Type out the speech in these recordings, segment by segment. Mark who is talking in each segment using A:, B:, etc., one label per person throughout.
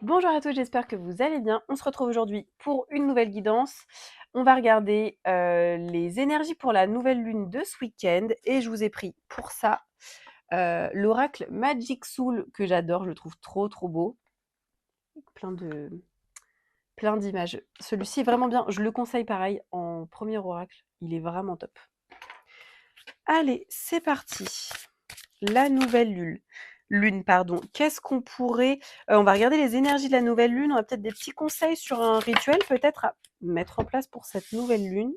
A: Bonjour à tous, j'espère que vous allez bien. On se retrouve aujourd'hui pour une nouvelle guidance. On va regarder les énergies pour la nouvelle lune de ce week-end et je vous ai pris pour ça l'oracle Magic Soul que j'adore, je le trouve trop beau. Plein de plein d'images. Celui-ci est vraiment bien, je le conseille pareil en premier oracle, il est vraiment top. Allez, c'est parti. La nouvelle lune, pardon. Qu'est-ce qu'on pourrait on va regarder les énergies de la nouvelle lune. On a peut-être des petits conseils sur un rituel peut-être à mettre en place pour cette nouvelle lune.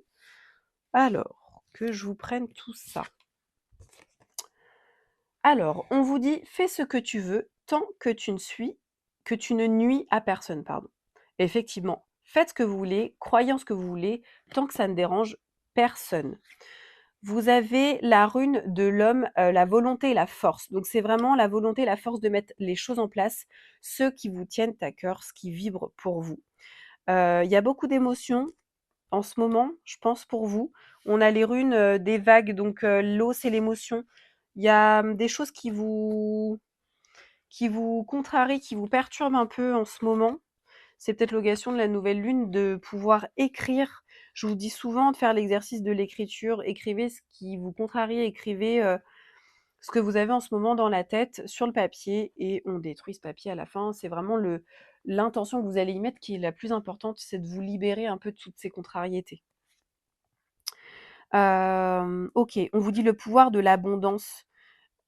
A: Alors, que je vous prenne tout ça. Alors, on vous dit: «Fais ce que tu veux tant que tu ne nuis à personne», pardon. Effectivement, faites ce que vous voulez, croyez en ce que vous voulez, tant que ça ne dérange personne. Vous avez la rune de l'homme, la volonté et la force. Donc c'est vraiment la volonté et la force de mettre les choses en place, ceux qui vous tiennent à cœur, ce qui vibre pour vous. Il y a beaucoup d'émotions en ce moment, je pense pour vous. On a les runes, des vagues, donc l'eau, c'est l'émotion. Il y a, des choses qui vous contrarient, qui vous perturbent un peu en ce moment. C'est peut-être l'occasion de la nouvelle lune de pouvoir écrire. Je vous dis souvent de faire l'exercice de l'écriture. Écrivez ce qui vous contrarie, écrivez ce que vous avez en ce moment dans la tête sur le papier et on détruit ce papier à la fin. C'est vraiment l'intention que vous allez y mettre qui est la plus importante, c'est de vous libérer un peu de toutes ces contrariétés. Ok, on vous dit le pouvoir de l'abondance.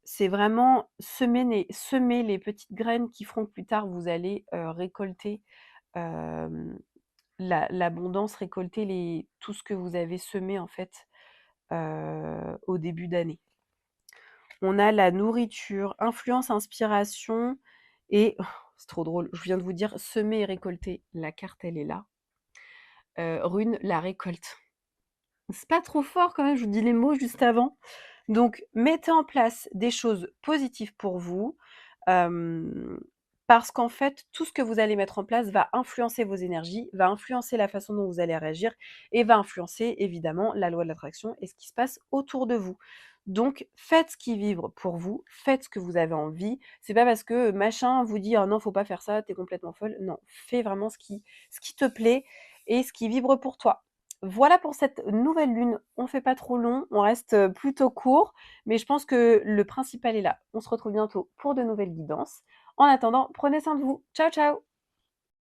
A: C'est vraiment semer les petites graines qui feront que plus tard vous allez récolter l'abondance, récolter tout ce que vous avez semé en fait au début d'année. On a la nourriture, influence, inspiration et c'est trop drôle, je viens de vous dire semer et récolter. La carte, elle est là. Rune, la récolte. C'est pas trop fort quand même, je vous dis les mots juste avant. Donc, mettez en place des choses positives pour vous. Parce qu'en fait, tout ce que vous allez mettre en place va influencer vos énergies, va influencer la façon dont vous allez réagir et va influencer évidemment la loi de l'attraction et ce qui se passe autour de vous. Donc, faites ce qui vibre pour vous, faites ce que vous avez envie. C'est pas parce que machin vous dit: «Oh non, faut pas faire ça, t'es complètement folle». Non, fais vraiment ce qui te plaît et ce qui vibre pour toi. Voilà pour cette nouvelle lune. On fait pas trop long, on reste plutôt court, mais je pense que le principal est là. On se retrouve bientôt pour de nouvelles guidances. En attendant, prenez soin de vous. Ciao ciao!